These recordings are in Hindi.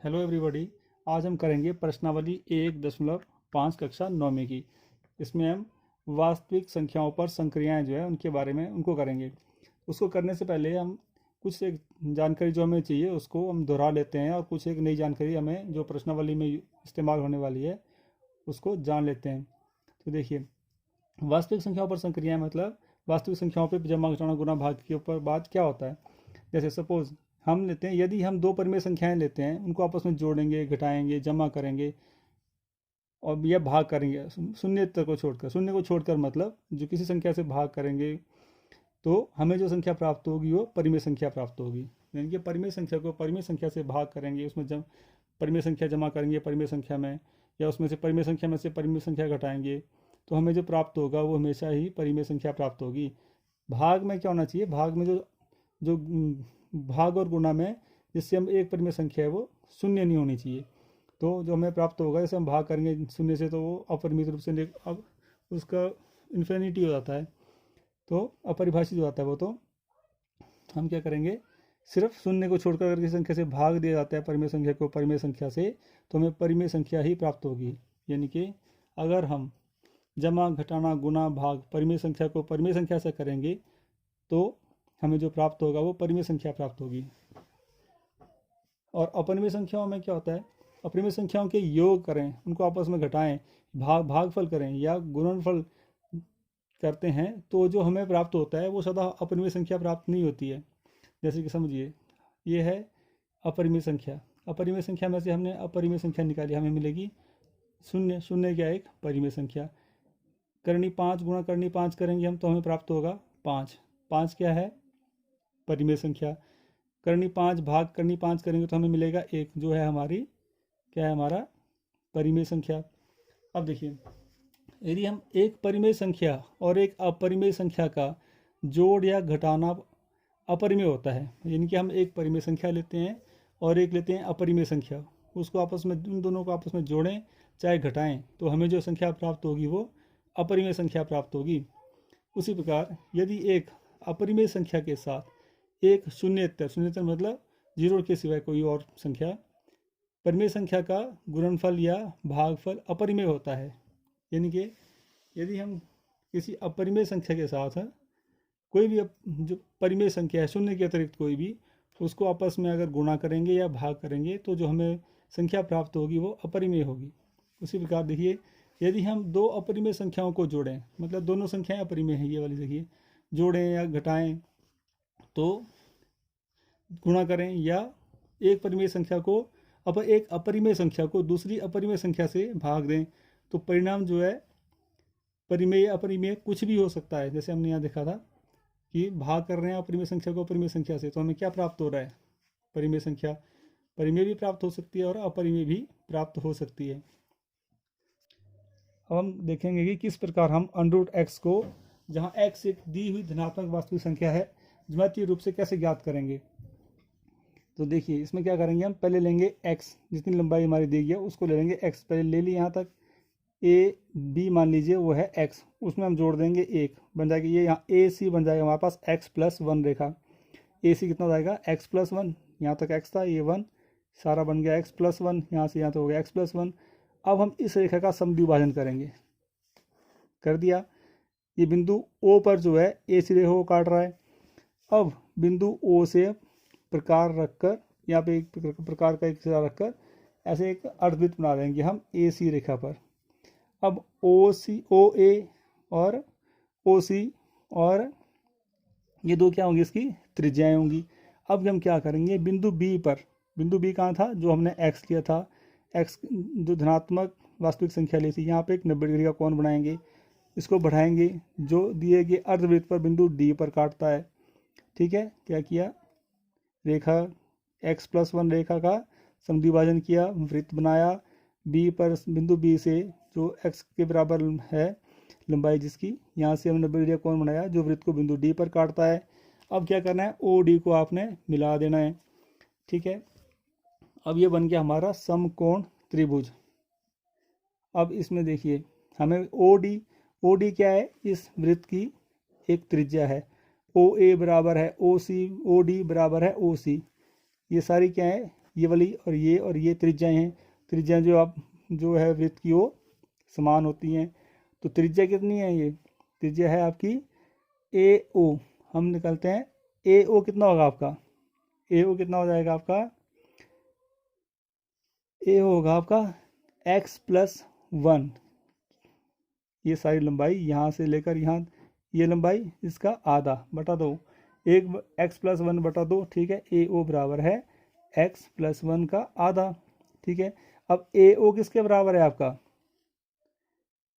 Hello everybody. आज हम करेंगे प्रश्नावली 1.5 कक्षा 9वीं की। इसमें हम वास्तविक संख्याओं पर संक्रियाएं जो है उनके बारे में उनको करेंगे। उसको करने से पहले हम कुछ एक जानकारी जो हमें चाहिए उसको हम दोहरा लेते हैं और कुछ एक नई जानकारी हमें जो प्रश्नावली में इस्तेमाल होने वाली है उसको जान लेते हैं। तो देखिए, वास्तविक संख्याओं पर संक्रियाएं मतलब वास्तविक संख्याओं पर जमा घटाना गुणा भाग के ऊपर बात क्या होता है। जैसे सपोज हम लेते हैं, यदि हम दो परिमेय संख्याएं लेते हैं, उनको आपस में जोड़ेंगे, घटाएंगे, जमा करेंगे और यह भाग करेंगे शून्य को छोड़कर मतलब जो किसी संख्या से भाग करेंगे तो हमें जो संख्या प्राप्त होगी वो परिमेय संख्या प्राप्त होगी। यानी कि परिमेय संख्या को परिमेय संख्या से भाग करेंगे, उसमें परिमेय संख्या जमा करेंगे परिमेय संख्या में, या उसमें से परिमेय संख्या में से परिमेय संख्या घटाएंगे तो हमें जो प्राप्त होगा वो हमेशा ही परिमेय संख्या प्राप्त होगी। भाग में क्या होना चाहिए, भाग में जो जो भाग और गुणा में जिससे हम एक परिमेय संख्या है वो शून्य नहीं होनी चाहिए। तो जो हमें प्राप्त होगा, जैसे हम भाग करेंगे शून्य से तो वो अपरिमित रूप से अब उसका इन्फिनिटी हो जाता है, तो अपरिभाषित हो जाता है वो। तो हम क्या करेंगे, सिर्फ शून्य को छोड़कर अगर किसी संख्या से भाग दिया जाता है परिमेय संख्या को परिमेय संख्या से तो हमें परिमेय संख्या ही प्राप्त होगी। यानी कि अगर हम जमा घटाना गुणा भाग परिमेय संख्या को परिमेय संख्या से करेंगे तो हमें जो प्राप्त होगा वो परिमेय संख्या प्राप्त होगी। और अपरिमेय संख्याओं में क्या होता है, अपरिमेय संख्याओं के योग करें, उनको आपस में घटाएं, भागफल करें या गुणनफल करते हैं तो जो हमें प्राप्त होता है वो सदा अपरिमेय संख्या प्राप्त नहीं होती है। जैसे कि समझिए, ये है अपरिमेय संख्या, अपरिमेय संख्या में से हमने अपरिमेय संख्या निकाली, हमें मिलेगी शून्य। शून्य क्या, एक परिमेय संख्या। करनी 5 गुणा करनी 5 करेंगे हम तो हमें प्राप्त होगा 5। 5 क्या है, परिमेय संख्या। करनी 5 भाग करनी 5 करेंगे तो हमें मिलेगा 1, जो है हमारी क्या है, हमारा परिमेय संख्या। अब देखिए, यदि हम एक परिमेय संख्या और एक अपरिमेय संख्या का जोड़ या घटाना अपरिमेय होता है, यानी कि हम एक परिमेय संख्या लेते हैं और एक लेते हैं अपरिमेय संख्या, उसको आपस में उन दोनों को आपस में जोड़ें चाहे घटाएं तो हमें जो संख्या प्राप्त होगी वो अपरिमेय संख्या प्राप्त होगी। उसी प्रकार यदि एक अपरिमेय संख्या के साथ एक शून्येतर मतलब जीरो के सिवाय कोई और संख्या परिमेय संख्या का गुणनफल या भागफल अपरिमेय होता है, यानी कि यदि हम किसी अपरिमेय संख्या के साथ कोई भी जो परिमेय संख्या है शून्य के अतिरिक्त कोई भी, उसको आपस में अगर गुणा करेंगे या भाग करेंगे तो जो हमें संख्या प्राप्त होगी वो अपरिमेय होगी। उसी प्रकार देखिए, यदि हम दो अपरिमेय संख्याओं को जोड़ें, मतलब दोनों संख्याएं अपरिमेय हैं, ये वाली देखिए, जोड़ें या घटाएं तो गुणा करें या एक परिमेय संख्या को एक अपरिमेय संख्या को दूसरी अपरिमेय संख्या से भाग दें तो परिणाम जो है परिमेय अपरिमेय कुछ भी हो सकता है। जैसे हमने यहाँ देखा था कि भाग कर रहे हैं अपरिमेय संख्या को अपरिमेय संख्या से तो हमें क्या प्राप्त हो रहा है, परिमेय संख्या। परिमेय भी प्राप्त हो सकती है और अपरिमेय भी प्राप्त हो सकती है। अब हम देखेंगे कि किस प्रकार हम √x को, जहाँ x एक दी हुई धनात्मक वास्तविक संख्या है, ज्यामितीय रूप से कैसे ज्ञात करेंगे। तो देखिए, इसमें क्या करेंगे, हम पहले लेंगे x, जितनी लंबाई हमारी दी गई है उसको ले लेंगे x, पहले ले ली यहाँ तक ए बी मान लीजिए वो है x, उसमें हम जोड़ देंगे 1, बन जाएगी ये यहाँ ए सी बन जाएगा हमारे पास x+1 रेखा। ए सी कितना जाएगा x+1, यहाँ तक x था, ये 1 सारा बन गया x+1, यहाँ से यहाँ तक हो गया x+1। अब हम इस रेखा का समद्विभाजन करेंगे, कर दिया। ये बिंदु O पर जो है ए सी रेखा को काट रहा है। अब बिंदु O से प्रकार रखकर, यहाँ पे एक प्रकार का एक सिरा रखकर ऐसे एक अर्धवृत्त बना देंगे हम ए सी रेखा पर। अब ओ ए और ओ सी और ये दो क्या होंगी, इसकी त्रिज्याएं होंगी। अब हम क्या करेंगे, बिंदु बी पर, बिंदु बी कहाँ था, जो हमने एक्स लिया था, एक्स जो धनात्मक वास्तविक संख्या ली थी, यहाँ पे एक 90 डिग्री का कोण बनाएंगे, इसको बढ़ाएंगे, जो दिए गए अर्धवृत्त पर बिंदु डी पर काटता है। ठीक है, क्या किया, रेखा x+1 रेखा का समद्विभाजन किया, वृत्त बनाया बी पर, बिंदु बी से जो x के बराबर है लंबाई जिसकी, यहाँ से हमने 90 डिग्री कोण बनाया जो वृत्त को बिंदु डी पर काटता है। अब क्या करना है, ओ डी को आपने मिला देना है। ठीक है, अब ये बन गया हमारा समकोण त्रिभुज। अब इसमें देखिए, हमें ओ डी क्या है, इस वृत्त की एक त्रिज्या है। ओ ए बराबर है ओ सी, ओ डी बराबर है ओ सी, ये सारी क्या है, ये वाली और ये त्रिज्याएं हैं। त्रिज्याएं जो है वृत्त की वो समान होती हैं। तो त्रिज्या कितनी है? ये त्रिज्या है आपकी ए ओ। हम निकालते हैं ए ओ कितना होगा आपका, ए ओ कितना हो जाएगा आपका, ए होगा आपका x प्लस 1। ये सारी लंबाई यहाँ से लेकर यहाँ, ये लंबाई इसका आधा बटा 2, एक x प्लस 1 बटा 2, ठीक है। ए ओ बराबर है x प्लस 1 का आधा, ठीक है। अब ए ओ किसके बराबर है आपका,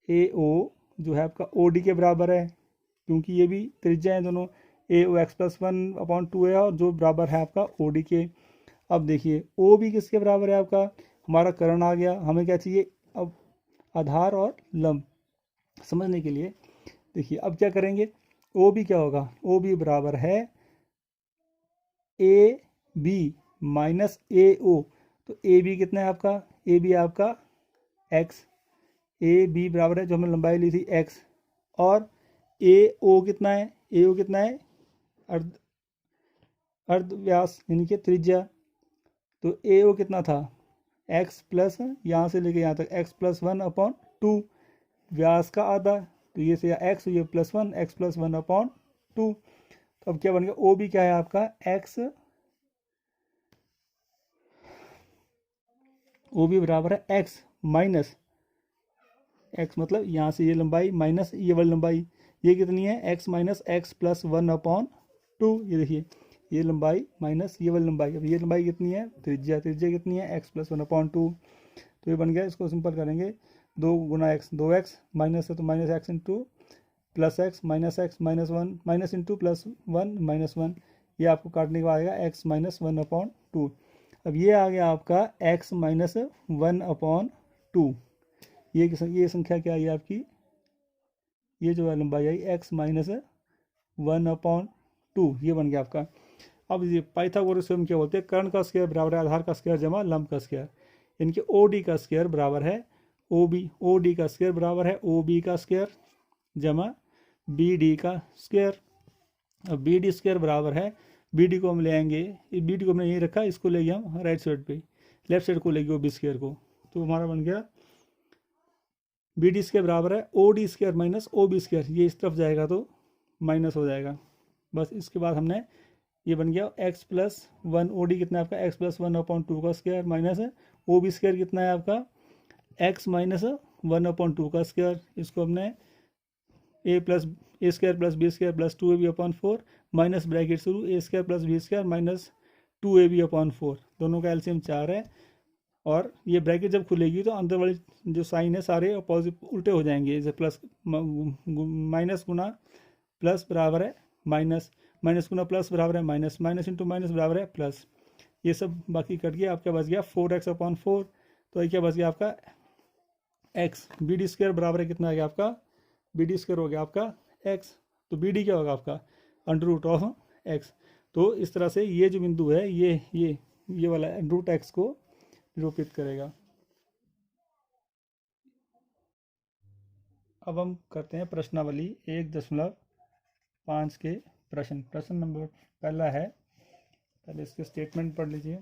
ए ओ जो है आपका ओ डी के बराबर है, क्योंकि ये भी त्रिज्या है दोनों। ए ओ एक्स प्लस 1/2 है और जो बराबर है आपका ओ डी के। अब देखिए ओ भी किसके बराबर है आपका, हमारा कर्ण आ गया। हमें क्या चाहिए अब, आधार और लंब समझने के लिए। देखिए अब क्या करेंगे, ओ भी क्या होगा, ओ भी बराबर है ए बी माइनस ए ओ। तो ए बी कितना है आपका, ए बी आपका एक्स, ए बी बराबर है जो हमने लंबाई ली थी एक्स, और ए ओ कितना है, ए ओ कितना है अर्ध अर्ध व्यास यानी कि त्रिज्या। तो ए ओ कितना था x प्लस, यहाँ से लेके यहाँ तक x प्लस 1/2, व्यास का आधा। तो ये से x, ये प्लस 1, x प्लस 1/2। तो अब क्या बन गया, ओ भी क्या है आपका x, ओ भी बराबर है x माइनस x, मतलब यहाँ से ये लंबाई माइनस ये वाली लंबाई, ये कितनी है x माइनस x प्लस 1/2। ये देखिए ये लंबाई माइनस ये वाली लंबाई। अब ये लंबाई कितनी है, त्रिज्या, त्रिज्या कितनी है x प्लस 1/2। तो ये बन गया, इसको सिंपल करेंगे 2 गुना x, 2x माइनस है तो minus x into plus x minus x minus 1 minus into plus 1 minus 1, ये आपको काटने के बाद आएगा x माइनस 1/2। अब ये आ गया आपका x माइनस 1/2। ये संख्या क्या आई आपकी, ये जो है लंबाई आई x माइनस 1/2, ये बन गया आपका। अब ये पाइथागोरस थ्योरम क्या बोलते हैं, कर्ण का स्क्वायर बराबर है आधार का स्क्वायर जमा लंब का स्क्वायर। इनके ओ डी का स्क्वायर बराबर है ओ बी, ओ डी का स्क्वायर बराबर है ओ बी का स्क्वायर जमा बी डी का स्क्वायर। अब बी डी स्क्वायर बराबर है, बी डी को हम ले आएंगे, बी डी को हमने यहीं रखा, इसको ले गए हम राइट साइड पे, लेफ्ट साइड को ले गए ओ बी स्क्वायर को। तो हमारा बन गया बी डी स्क्वायर बराबर है O D square minus O B square. ये इस तरफ जाएगा तो माइनस हो जाएगा। बस इसके बाद हमने ये बन गया x प्लस 1, ओ डी कितना है आपका x प्लस 1/2 का square minus O B square कितना है आपका x माइनस 1/2 का स्क्वायर। इसको हमने a square plus b square plus 2ab/4 minus bracket शुरू a square plus b square minus 2ab/4, दोनों का एलसीएम 4 है। और ये ब्रैकेट जब खुलेगी तो अंदर वाले जो साइन है सारे अपोजिट उल्टे हो जाएंगे, जैसे प्लस माइनस गुना प्लस बराबर है माइनस, माइनस गुना प्लस बराबर है माइनस, माइनस इंटू माइनस बराबर है प्लस। ये सब बाकी कट गया, आपका बच गया 4x/4। तो ये क्या बच गया आपका x, बी डी स्क्वायर बराबर है कितना आ गया आपका, बी डी स्क्वायर हो गया आपका x। तो बी डी क्या होगा आपका √x। तो इस तरह से ये जो बिंदु है ये वाला √x को निरूपित करेगा। अब हम करते हैं प्रश्नावली 1.5 के प्रश्न नंबर पहला है, पहले इसके स्टेटमेंट पढ़ लीजिए।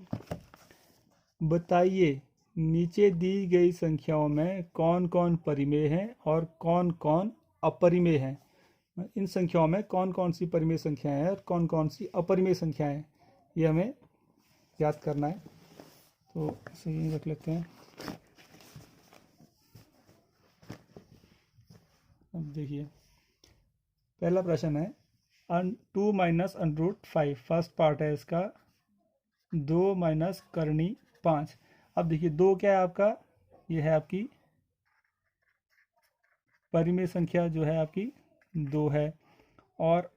बताइए नीचे दी गई संख्याओं में कौन कौन परिमेय हैं और कौन कौन अपरिमेय हैं। इन संख्याओं में कौन कौन सी परिमेय संख्याएं हैं और कौन कौन सी अपरिमेय संख्याएं हैं, ये हमें याद करना है। तो इसे यहीं रख लेते हैं। अब देखिए पहला प्रश्न है 2 माइनस √5, फर्स्ट पार्ट है इसका 2 माइनस करनी 5। अब देखिए 2 क्या है आपका, ये है आपकी परिमेय संख्या जो है आपकी 2 है, और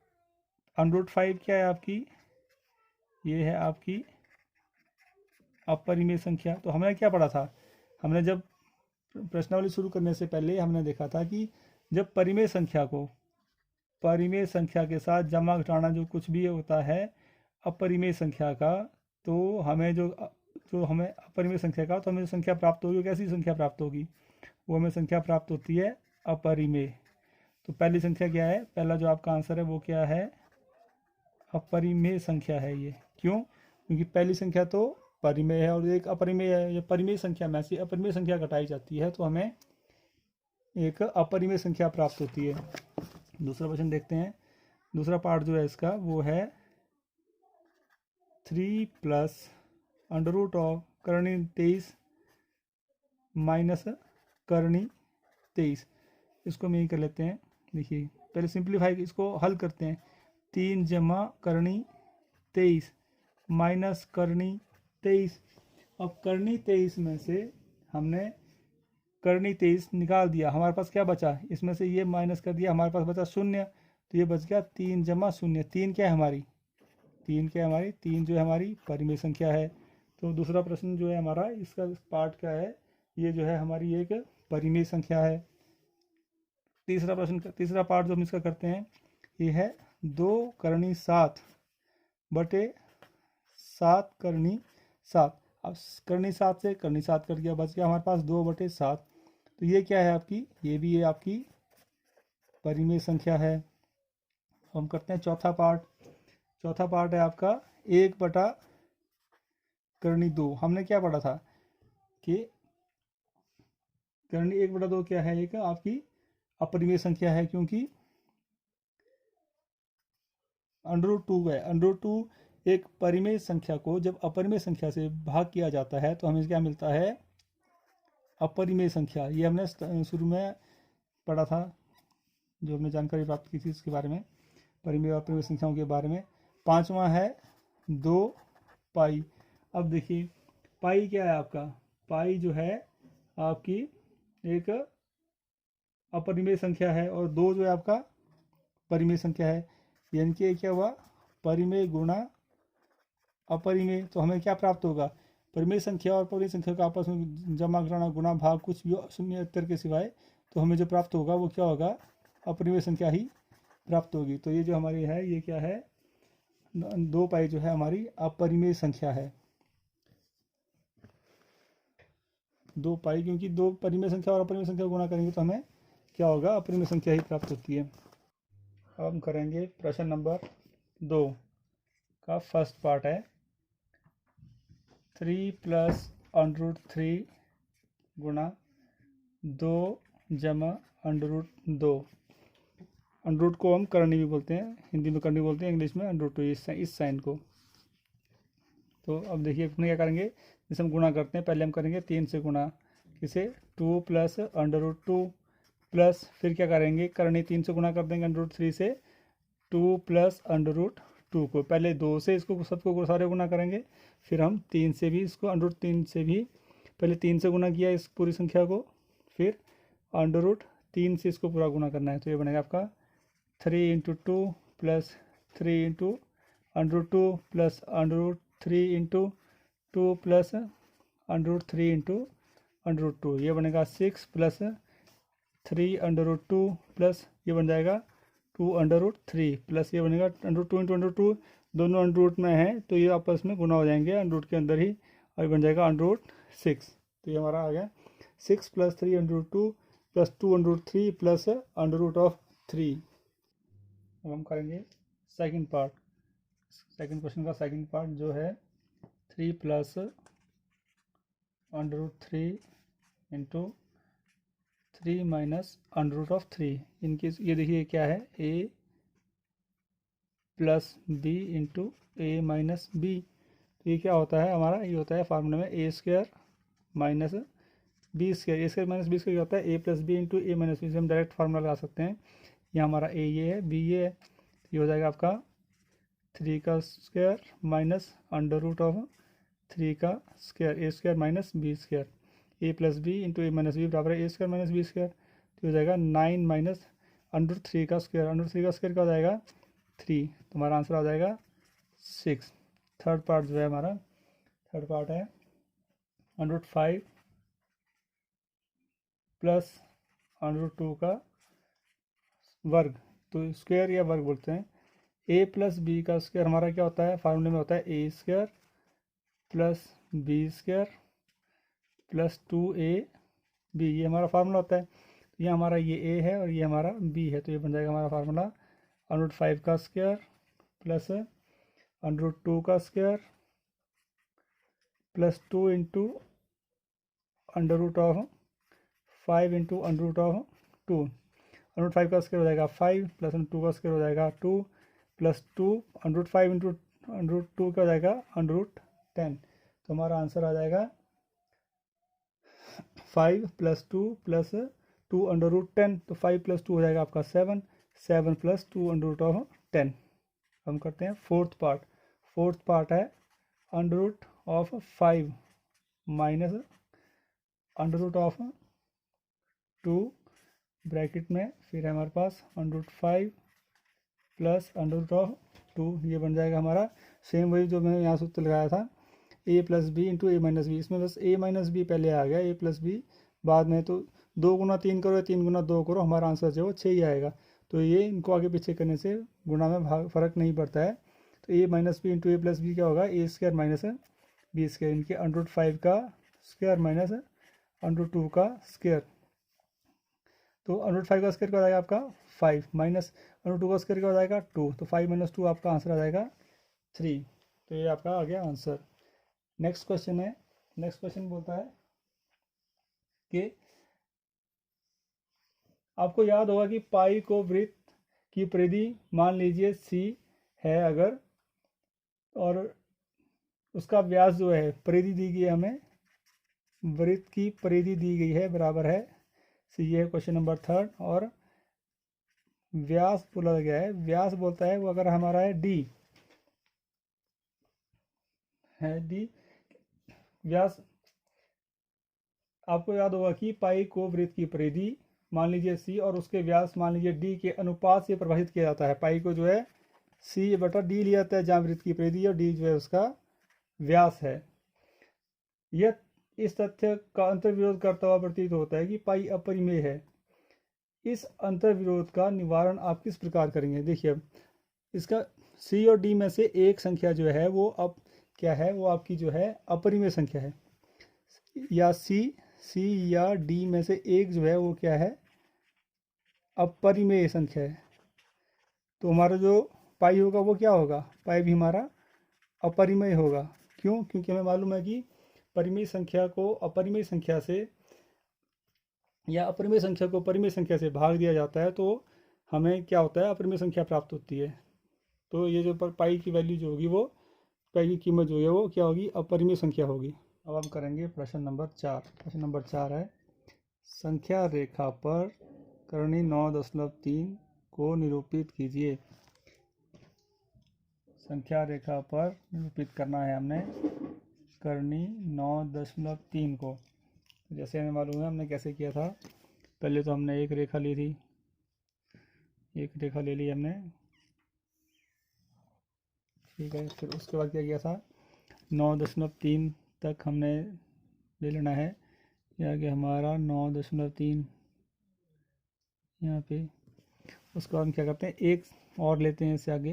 √5 क्या है आपकी, ये है आपकी अपरिमेय संख्या। तो हमने क्या पढ़ा था, हमने जब प्रश्नावली शुरू करने से पहले हमने देखा था कि जब परिमेय संख्या को परिमेय संख्या के साथ जमा घटाना जो कुछ भी होता है अपरिमेय संख्या का, तो हमें जो हमें अपरिमेय संख्या का, तो हमें जो संख्या प्राप्त होगी वो कैसी संख्या प्राप्त होगी, वो हमें संख्या प्राप्त होती है अपरिमेय। तो पहली संख्या क्या है, पहला जो आपका आंसर है वो क्या है, अपरिमेय संख्या है ये। क्यों, क्योंकि पहली संख्या तो परिमेय है और एक अपरिमेय है। ये परिमेय संख्या में से अपरिमेय संख्या घटाई जाती है तो हमें एक अपरिमेय संख्या प्राप्त होती है। दूसरा क्वेश्चन देखते हैं। दूसरा पार्ट जो है इसका वो है 3 प्लस अंडर रूट ऑफ करणी 23 माइनस करणी 23। इसको हम यही कर लेते हैं। देखिए पहले सिंप्लीफाई इसको हल करते हैं। 3 जमा करणी 23 माइनस करणी 23। अब करणी 23 में से हमने करणी 23 निकाल दिया, हमारे पास क्या बचा, इसमें से ये माइनस कर दिया, हमारे पास बचा 0, तो ये बच गया 3 जमा 0। 3 क्या है हमारी, 3 क्या है हमारी, 3 जो है हमारी परिमेय संख्या है। तो दूसरा प्रश्न जो है हमारा इसका पार्ट क्या है, ये जो है हमारी एक परिमेय संख्या है। तीसरा प्रश्न तीसरा पार्ट जो हम इसका करते हैं ये है 2 करणी 7 बटे 7 करणी 7। अब करणी 7 से करणी 7 कर दिया, बच गया हमारे पास 2 बटे 7। तो ये क्या है आपकी, ये भी है आपकी परिमेय संख्या है। हम करते हैं चौथा पार्ट। चौथा पार्ट है आपका 1 बटा करणी 2। हमने क्या पढ़ा था कि करणी 1 बटा 2 क्या है, एक आपकी अपरिमेय संख्या है, क्योंकि √2 है। √2 एक परिमेय संख्या को जब अपरिमेय संख्या से भाग किया जाता है तो हमें क्या मिलता है, अपरिमेय संख्या। ये हमने शुरू में पढ़ा था, जो हमने जानकारी प्राप्त की थी इसके बारे में, परिमेय और अपरिमेय संख्याओं के बारे में। पांचवा है 2 पाई। अब देखिए पाई क्या है आपका, पाई जो है आपकी एक अपरिमेय संख्या है और 2 जो है आपका परिमेय संख्या है। यानी कि क्या हुआ, परिमेय गुणा अपरिमेय। तो हमें क्या प्राप्त होगा, परिमेय संख्या और अपरिमेय संख्या का आपस में जमा कराना गुणा भाग कुछ भी शून्य उत्तर के सिवाय, तो हमें जो प्राप्त होगा वो क्या होगा, अपरिमेय संख्या ही प्राप्त होगी। तो ये जो हमारी है ये क्या है, 2 पाई जो है हमारी अपरिमेय संख्या है। 2 पाई, क्योंकि 2 परिमेय संख्या और अपरिमेय संख्या गुणा करेंगे तो हमें क्या होगा, अपरिमेय संख्या ही प्राप्त होती है। अब हम करेंगे प्रश्न नंबर 2 का फर्स्ट पार्ट है 3 प्लस √3 गुणा 2 जमा √2। √2 को हम करणी भी बोलते हैं, हिंदी में करणी बोलते हैं, इंग्लिश में √2 इस साइन को। तो अब देखिए अपने क्या करेंगे, जैसे हम गुणा करते हैं पहले हम करेंगे 3 से गुणा, किसे 2 प्लस √2 प्लस फिर क्या करेंगे, करणी 3 से गुणा कर देंगे √3 से, 2 प्लस √2 को पहले 2 से इसको सबको सारे गुणा करेंगे, फिर हम 3 से भी इसको √3 से भी, पहले 3 से गुणा किया इस पूरी संख्या को, फिर √3 से इसको पूरा गुणा करना है। तो ये बनेगा आपका 3 × 2 प्लस 3 × √2 प्लस √3 × 2 प्लस √3 × √2। ये बनेगा 6 प्लस 3 √2 प्लस ये बन जाएगा 2 √3 प्लस ये बनेगा √2 × √2। दोनों √ में है तो ये आपस में गुना हो जाएंगे √ के अंदर ही, और बन जाएगा √6। तो ये हमारा आ गया 6 प्लस 3 √2 प्लस 2 √3 प्लस √3। अब हम करेंगे सेकंड पार्ट। सेकंड क्वेश्चन का सेकंड पार्ट जो है 3 प्लस √3 इंटू 3 माइनस √3। इनकी ये देखिए क्या है, a plus b into a minus b. तो ये क्या होता है हमारा, ये होता है फार्मूला में a² minus b²। a² minus b² क्या होता है, a plus b into a minus b. से हम डायरेक्ट फार्मूला लगा सकते हैं। यहाँ हमारा a ये है, b ये है, ये हो जाएगा आपका 3 का स्क्वायर माइनस √3 का square, a² minus b²। a plus b into a minus b बराबर है a² माइनस b²। तो हो जाएगा 9 माइनस √3 का स्क्वायर, √3 का स्क्वायर क्या हो जाएगा 3। तो हमारा आंसर आ जाएगा 6। थर्ड पार्ट जो है हमारा, थर्ड पार्ट है √5 प्लस √2 का वर्ग। तो स्क्वायर या वर्ग बोलते हैं। a प्लस बी का स्क्वायर हमारा क्या होता है, फार्मूले में होता है a² plus b² plus 2ab। ये हमारा फार्मूला होता है। ये हमारा ये a है और ये हमारा b है, तो ये बन जाएगा हमारा फार्मूला √5 का स्क्वायर प्लस √2 का square plus 2 into under root of 5 into under root of 2, under root 5 का स्क्वायर हो जाएगा 5 प्लस अंडर 2 का स्क्वायर हो जाएगा 2 plus 2 under root 5 into under root 2 का हो जाएगा अंडर रूट 10। तो हमारा आंसर आ जाएगा 5 प्लस 2 प्लस 2 अंडर रूट 10। तो 5 प्लस 2 हो जाएगा आपका 7, 7 प्लस 2 अंडर रूट ऑफ 10। हम करते हैं फोर्थ पार्ट। फोर्थ पार्ट है under root of 5 minus under root of 2 bracket में, फिर है हमारे पास under root 5 plus under root of 2। ये बन जाएगा हमारा सेम वही जो मैंने यहाँ सूत्र लगाया था, a plus b into a minus b. इसमें बस a माइनस बी पहले आ गया, a प्लस बी बाद में। तो 2 गुना 3 करो या 3 गुना 2 करो, हमारा आंसर जो है वो 6 ही आएगा। तो ये इनको आगे पीछे करने से गुणा में फ़र्क नहीं पड़ता है। तो a minus b into a plus b क्या होगा, a square minus b square, इनके अंडर रूट 5 का स्क्वायर माइनस अंडर रूट 2 का स्क्वायर। तो अंडर रूट 5 का स्क्वायर क्या हो जाएगा आपका 5 माइनस अंडर रूट 2 का स्क्वायर क्या हो जाएगा 2। तो 5 माइनस 2 आपका आंसर आ जाएगा 3। तो ये आपका आ गया आंसर। नेक्स्ट क्वेश्चन है, नेक्स्ट क्वेश्चन बोलता है कि आपको याद होगा कि पाई को वृत्त की परिधि मान लीजिए सी है अगर, और उसका व्यास जो है, परिधि दी गई है हमें, वृत्त की परिधि दी गई है बराबर है सी। ये है क्वेश्चन नंबर 3। और व्यास बोला गया है, व्यास बोलता है वो अगर हमारा है डी है, डी व्यास। आपको याद होगा कि पाई को वृत्त की परिधि मान लीजिए सी और उसके व्यास मान लीजिए डी के अनुपात से प्रभावित किया जाता है। पाई को जो है सी बटा डी लिया जाता है जहाँ वृत्त की परिधि और डी जो है उसका व्यास है। यह इस तथ्य का अंतर्विरोध करता हुआ प्रतीत होता है कि पाई अपरिमेय है। इस अंतर्विरोध का निवारण आप किस प्रकार करेंगे? देखिए अब इसका सी और डी में से एक संख्या जो है वो अब क्या है, वो आपकी जो है अपरिमेय संख्या है, या सी या डी में से एक जो है वो क्या है, अपरिमेय संख्या है। तो हमारा जो पाई होगा वो क्या होगा, पाई भी हमारा अपरिमेय होगा। क्यों? क्योंकि हमें मालूम है कि परिमेय संख्या को अपरिमेय संख्या से, या अपरिमेय संख्या को परिमेय संख्या से भाग दिया जाता है तो हमें क्या होता है, अपरिमेय संख्या प्राप्त होती है। तो ये जो पाई की वैल्यू जो होगी, वो पाई की कीमत जो है वो क्या होगी, अपरिमेय संख्या होगी। अब हम करेंगे प्रश्न नंबर 4। प्रश्न नंबर 4 है, संख्या रेखा पर करनी 9.3 को निरूपित कीजिए। संख्या रेखा पर निरूपित करना है हमने करनी 9.3 को। जैसे हमें मालूम है हमने कैसे किया था, पहले तो हमने एक रेखा ली थी, एक रेखा ले ली हमने, ठीक है। फिर उसके बाद क्या किया था, 9.3 तक हमने ले लेना है। यह आगे हमारा 9.3 यहाँ पे। उसके बाद हम क्या करते हैं, एक और लेते हैं इससे आगे।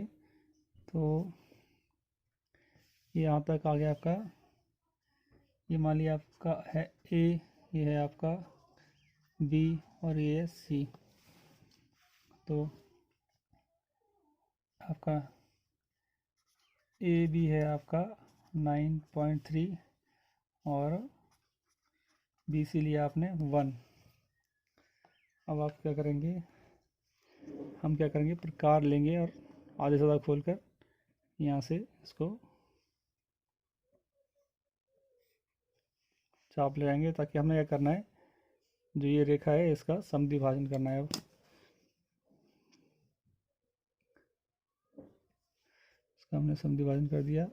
तो यहाँ तक आ गया आपका, ये मान लिया आपका है ए, ये है आपका बी और ये है सी। तो आपका ए बी है आपका 9.3 और बी सी लिया आपने 1। अब आप क्या करेंगे, हम क्या करेंगे, प्रकार लेंगे और आधे से ज़्यादा खोलकर यहाँ से इसको चाप ले जाएंगे, ताकि हमने क्या करना है, जो ये रेखा है इसका समद्विभाजन करना है। अब इसका हमने समद्विभाजन कर दिया,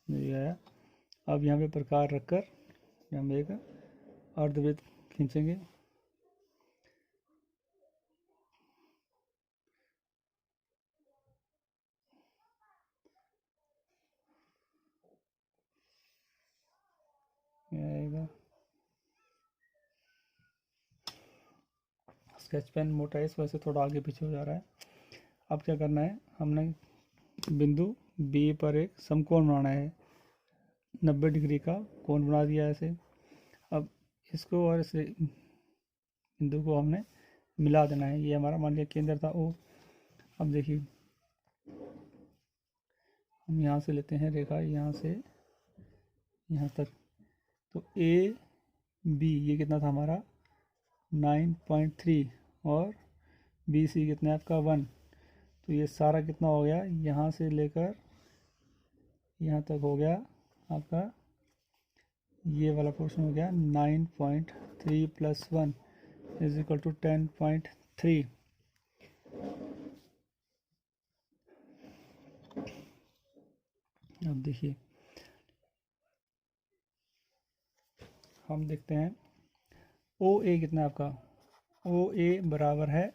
ये आया। अब यहाँ पे प्रकार रखकर हम एक अर्धवृत्त खींचेंगे। आएगा, स्केच पेन मोटा है इस वजह से थोड़ा आगे पीछे हो जा रहा है। अब क्या करना है, हमने बिंदु बी पर एक समकोण बनाना है, 90 डिग्री का कोण बना दिया ऐसे। अब इसको और इस बिंदु को हमने मिला देना है। ये हमारा मान लिया केंद्र था ओ। अब देखिए हम यहाँ से लेते हैं रेखा, यहाँ से यहाँ तक, तो ए बी ये कितना था हमारा 9.3 और बी सी कितना है आपका 1, तो ये सारा कितना हो गया, यहाँ से लेकर यहाँ तक हो गया आपका, ये वाला पोर्शन हो गया 9.3 + 1 = 10.3। अब देखिए हम देखते हैं ओ ए कितना है आपका, ओ ए बराबर है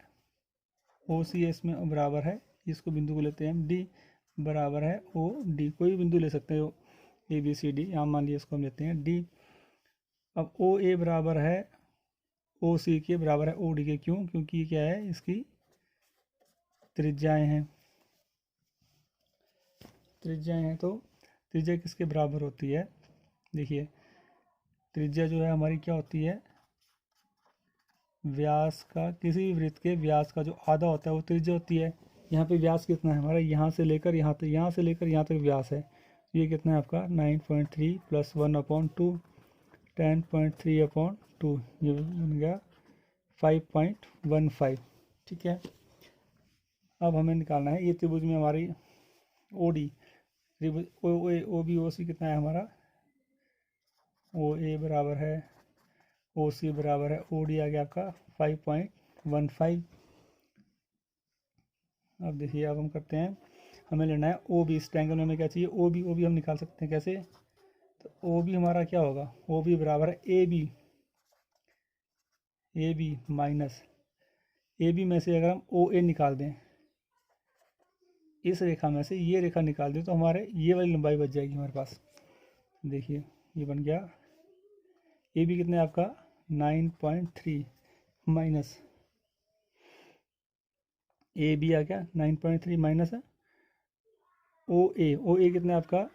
ओ सी एस में बराबर है, इसको बिंदु को लेते हैं हम डी बराबर है ओ डी, कोई भी बिंदु ले सकते हो ए बी सी डी, यहाँ मान लिया इसको हम लेते हैं डी। अब ओ ए बराबर है ओ सी के बराबर है ओ डी के, क्यों, क्योंकि क्या है इसकी त्रिज्याएं हैं, तो त्रिज्या किसके बराबर होती है, देखिए त्रिज्या जो है हमारी क्या होती है, व्यास का, किसी भी वृत्त के व्यास का जो आधा होता है वो त्रिज्या होती है। यहाँ पे व्यास कितना है हमारा, यहाँ से लेकर यहाँ तक, यहाँ से लेकर यहाँ तक व्यास है, ये कितना है आपका 9.3 + 1/2 10.3/2, ये बन गया 5.15। ठीक है, अब हमें निकालना है ये त्रिभुज में हमारी ओ डी, त्रिभुज ओ ए ओ बी ओ सी कितना है हमारा, ओ ए बराबर है ओ सी बराबर है ओ डी आ गया आपका 5.15। अब देखिए अब हम करते हैं, हमें लेना है ओ बी, इस ट्रायंगल में हमें क्या चाहिए, ओ बी हम निकाल सकते हैं कैसे, तो ओ बी हमारा क्या होगा, ओ बी बराबर है A B minus A B में से अगर हम ओ ए निकाल दें, इस रेखा में से ये रेखा निकाल दें, तो हमारे ये वाली लंबाई बच जाएगी हमारे पास। देखिए ये बन गया ए बी कितने आपका 9.3 माइनस ए बी आ गया 9.3 माइनस ओ ए कितना आपका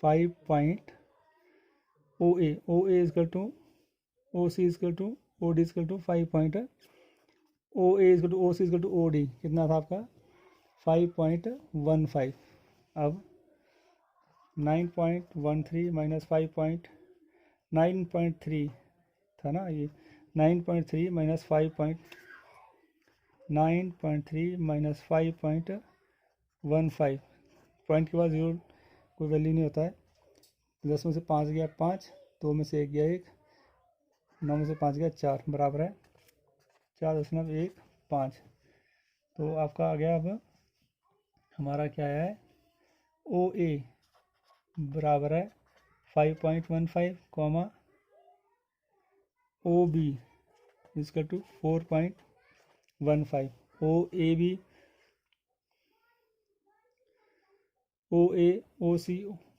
5. O A equal to O C equal to O D equal to 5. O A equal to O C equal to O D कितना था आपका 5.15। अब 9.13 माइनस 9.3 था ना, ये 9.3 माइनस 9.3 माइनस 5.15, पॉइंट के बाद जीरो कोई वैल्यू नहीं होता है, 10 में से 5 गया 5, 2 में से 1 गया 1, 9 में से 5 गया 4, बराबर है 4.15। तो आपका आ गया, अब हमारा क्या है ओ ए बराबर है 5.15 कॉमा ओ बी इसका to 4.15, O A B O A O C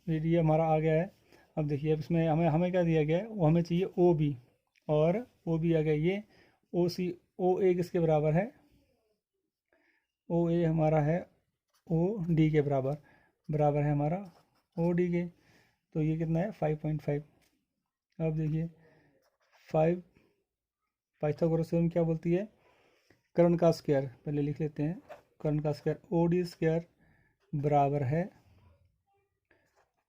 ये हमारा आ गया है। अब देखिए अब इसमें हमें क्या दिया गया है, वो हमें चाहिए ओ बी, और ओ बी आ गया ये ओ सी, ओ ए किसके बराबर है, ओ ए हमारा है ओ डी के बराबर है हमारा ओ डी के, तो ये कितना है 5.5। अब देखिए 5 पाइथागोरस थ्योरम क्या बोलती है, कर्ण का स्क्वायर, पहले लिख लेते हैं, कर्ण का स्क्वायर ओ डी स्क्वायर बराबर है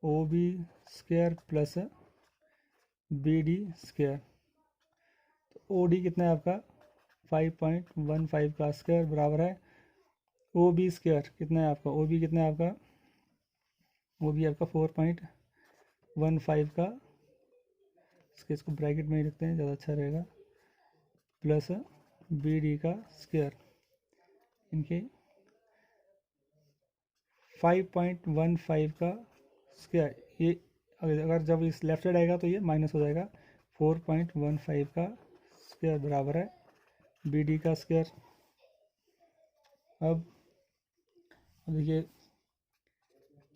O B square plus B D square, तो ओ डी कितना है आपका 5.15 का स्क्वायर बराबर है ओ बी स्क्वायर कितना है आपका, ओ बी कितना है आपका, ओ बी आपका 4.15 का, इसको ब्रैकेट में ही रखते हैं ज़्यादा अच्छा रहेगा, प्लस बी डी का स्क्वायर, इनके 5.15 का स्क्वायर, ये अगर जब इस लेफ्ट साइड आएगा तो ये माइनस हो जाएगा, 4.15 का स्क्वायर बराबर है बी डी का स्क्वायर। अब देखिए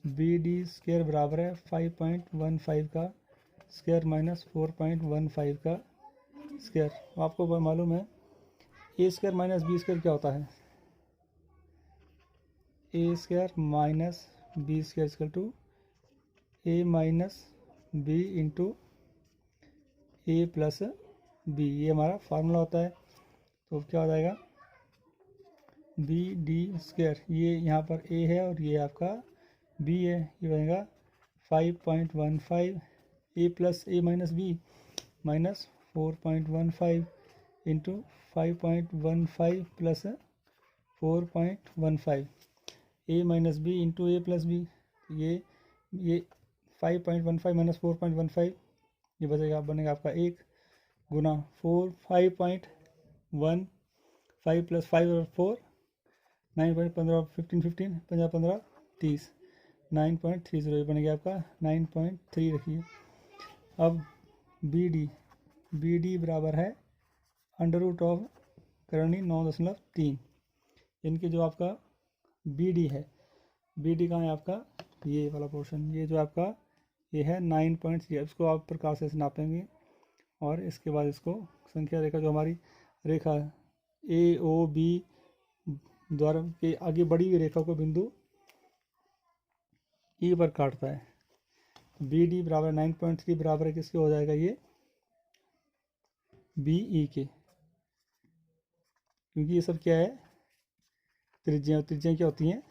बी डी स्क्वायर बराबर है 5.15 का स्क्वायर माइनस 4.15 का स्क्वायर। आपको मालूम है a square minus b square क्या होता है, a square minus b square equal to a minus b into a plus b, ये हमारा फार्मूला होता है। तो क्या हो जाएगा बी डी स्क्वायर, ये यहाँ पर ए है और ये आपका बी है, ये बनेगा 5.15 a plus a minus b minus 4.15 into 5.15 plus 4.15 a minus b into a plus b, ये 5.15 माइनस 4.15 ये बनेगा आपका 1 गुना 5.15 प्लस 5 और 4 9.15 15 15 15 15 30 9.30 ये बनेगा आपका 9.3 रखिए। अब बी डी बराबर है अंडर रूट ऑफ करनी 9.3, इनके जो आपका बी डी है, बी डी कहाँ है आपका, ये वाला पोर्शन, ये जो आपका ये है 9.3, इसको आप प्रकार से नापेंगे और इसके बाद इसको संख्या रेखा जो हमारी रेखा ए ओ बी द्वारा के आगे बढ़ी हुई रेखा को बिंदु ई पर काटता है। बी डी बराबर 9.3 बराबर है किसके हो जाएगा, ये बी ई के, क्योंकि ये सब क्या है त्रिज्या, त्रिज्याएं क्या होती हैं,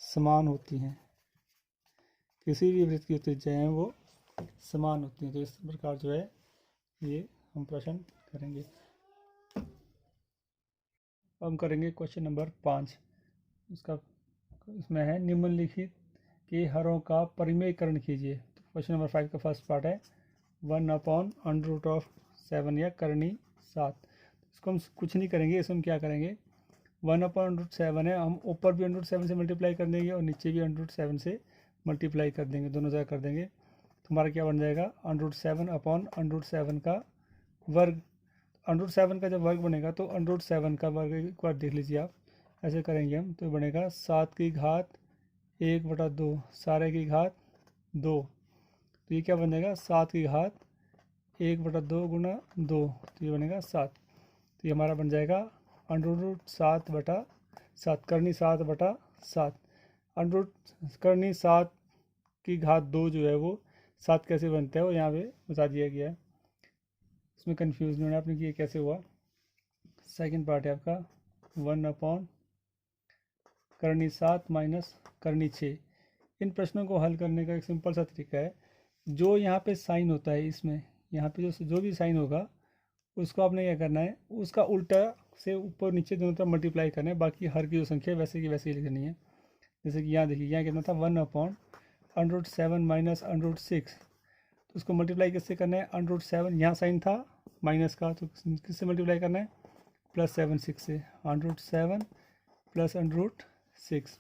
समान होती हैं, किसी भी वृत्त की त्रिज्याएं हैं वो समान होती हैं। तो इस प्रकार जो है ये हम प्रश्न करेंगे। हम करेंगे क्वेश्चन नंबर 5, इसका इसमें है निम्नलिखित के हरों का परिमेयकरण कीजिए। तो क्वेश्चन नंबर 5 का फर्स्ट पार्ट है 1/√7 या करनी 7। इसको हम कुछ नहीं करेंगे, इसमें हम क्या करेंगे 1/√7 है, हम ऊपर भी √7 से मल्टीप्लाई कर देंगे और नीचे भी √7 से मल्टीप्लाई कर देंगे, दोनों जगह कर देंगे। तो हमारा क्या बन जाएगा √7/√7 का वर्ग। √7 का जब वर्ग बनेगा तो √7 का वर्ग एक बार देख लीजिए आप, ऐसे करेंगे हम तो बनेगा 7 की घात 1/2 सारे की घात 2, तो ये क्या बन जाएगा 7 की घात 1/2 गुना 2, तो ये बनेगा 7। तो ये हमारा बन जाएगा √7/7 करनी 7/7 करनी 7 की घात 2 जो है वो 7 कैसे बनता है वो यहाँ पे बता दिया गया है, इसमें कन्फ्यूज नहीं होना आपने कि ये कैसे हुआ। सेकंड पार्ट है आपका 1 करनी 7 माइनस करनी 6। इन प्रश्नों को हल करने का एक सिंपल सा तरीका है, जो यहाँ पे साइन होता है इसमें, यहाँ पे जो भी साइन होगा उसको आपने क्या करना है, उसका उल्टा से ऊपर नीचे दोनों तरफ मल्टीप्लाई करना है, बाकी हर की जो संख्या है वैसे की वैसे ही लिखनी है। जैसे कि यहाँ देखिए, यहाँ कितना था 1/√7 माइनस √6, तो उसको मल्टीप्लाई किससे करना है √7, यहाँ साइन था माइनस का तो किससे मल्टीप्लाई करना है +7 6 से, √7 प्लस √6।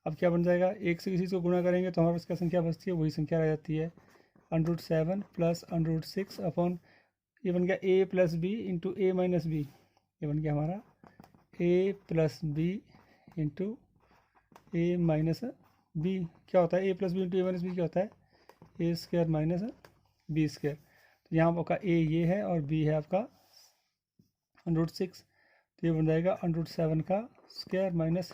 अब क्या बन जाएगा, एक से किसी को गुणा करेंगे तो हमारे पास क्या संख्या बचती है, वही संख्या रह जाती है √7 प्लस √6 अपॉन ये बन गया a plus b into a minus b, ये बन गया हमारा a plus b into a minus b. क्या होता है a plus b into a minus b, क्या होता है a square minus b square. तो यहाँ आपका a ये है और b है आपका √6, तो ये बन जाएगा √7 का स्क्वायर माइनस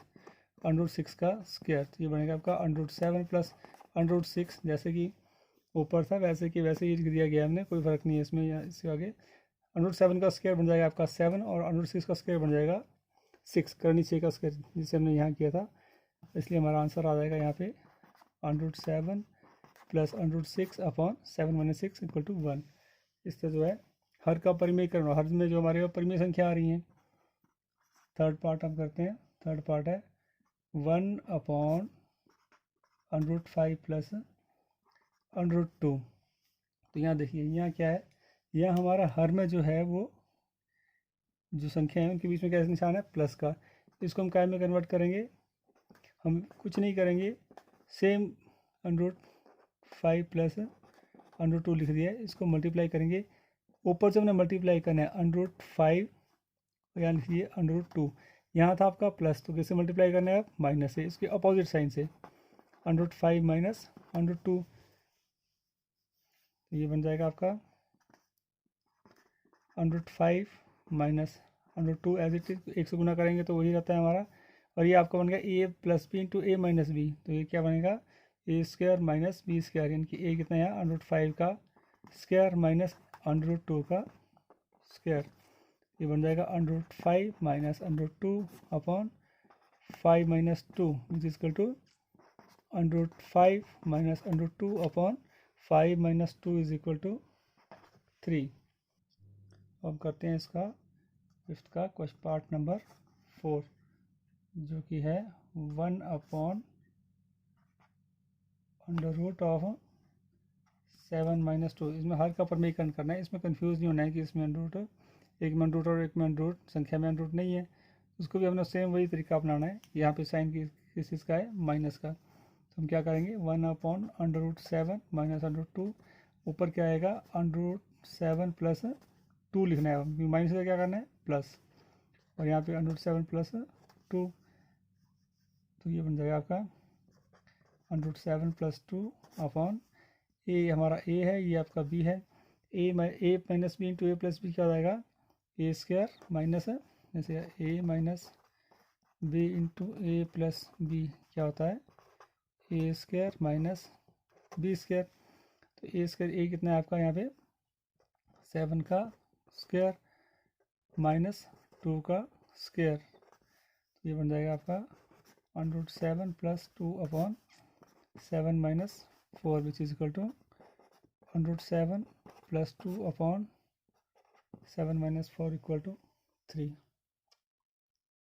√6 का स्क्वायर, तो ये बनेगा आपका √7 प्लस √6, जैसे कि ऊपर था वैसे कि वैसे ही लिख दिया गया हमने, कोई फ़र्क नहीं है इसमें या इसके आगे। √7 का स्क्वायर बन जाएगा आपका 7 और √6 का स्क्वायर बन जाएगा 6 करनी 6 का स्क्वायर, जिसे हमने यहाँ किया था, इसलिए हमारा आंसर आ जाएगा यहाँ पे √7 plus √6 upon 7 minus 6 equal to 1। इस तरह जो है हर का परिमेयकरण, हर में जो हमारे परिमेय संख्या आ रही हैं। थर्ड पार्ट हम करते हैं, थर्ड पार्ट है 1/√5 प्लस √2। तो यहाँ देखिए, यहाँ क्या है, यहाँ हमारा हर में जो है वो जो संख्या है उनके बीच में क्या निशान है प्लस का, इसको हम काय में कन्वर्ट करेंगे, हम कुछ नहीं करेंगे, सेम √5 प्लस √2 लिख दिया है, इसको मल्टीप्लाई करेंगे, ऊपर से हमने मल्टीप्लाई करना है √5 यहाँ लिखिए √2, यहाँ था आपका प्लस तो किससे मल्टीप्लाई करना है आप माइनस से, इसके अपोजिट साइन से √5 माइनस √2, तो ये बन जाएगा आपका √5 माइनस √2 एज इट इज, एक से गुना करेंगे तो वही रहता है हमारा, और ये आपका बन गया ए plus b into a minus b, तो ये क्या बनेगा ए स्क्वायर माइनस बी स्क्वायर, यानी कि ए कितना है √5 का स्क्वायर माइनस √2 का स्क्वायर, ये बन जाएगा under root 5 minus under root 2 upon 5 minus 2 which is equal to under root 5 minus under root 2 upon 5 minus 2 is equal to 3। अब करते हैं इसका फिफ्थ का क्वेश्चन पार्ट नंबर 4 जो कि है 1 upon under root of 7 minus 2। इसमें हर का परमीकरण करना है, इसमें कंफ्यूज नहीं होना है कि इसमें अंडर रूट एक में अंडर रूट और एक में अंडर रूट संख्या में अंडर रूट नहीं है, उसको भी हमने सेम वही तरीका अपनाना है। यहाँ पे साइन किस चीज़ का है, माइनस का, तो हम क्या करेंगे 1 upon under root 7 minus under root 2, ऊपर क्या आएगा अंडर रूट 7 प्लस 2 लिखना है, माइनस से क्या करना है प्लस, और यहाँ पे अंडर रूट 7 प्लस 2, तो ये बन जाएगा आपका अंडर रूट 7 प्लस 2 अपॉन ए, हमारा ए है, ये आपका बी है, ए minus b into a plus b क्या हो जाएगा ए स्क्वायर माइनस जैसे ए minus b into a plus b क्या होता है a square minus b square. तो ए स्क्वायर ए कितना है आपका यहाँ पे 7 का स्क्वायर माइनस 2 का स्क्वायर, ये बन जाएगा आपका under root 7 plus 2 upon 7 minus 4 which is equal to under root 7 plus 2 upon 7 minus 4 equal to 3।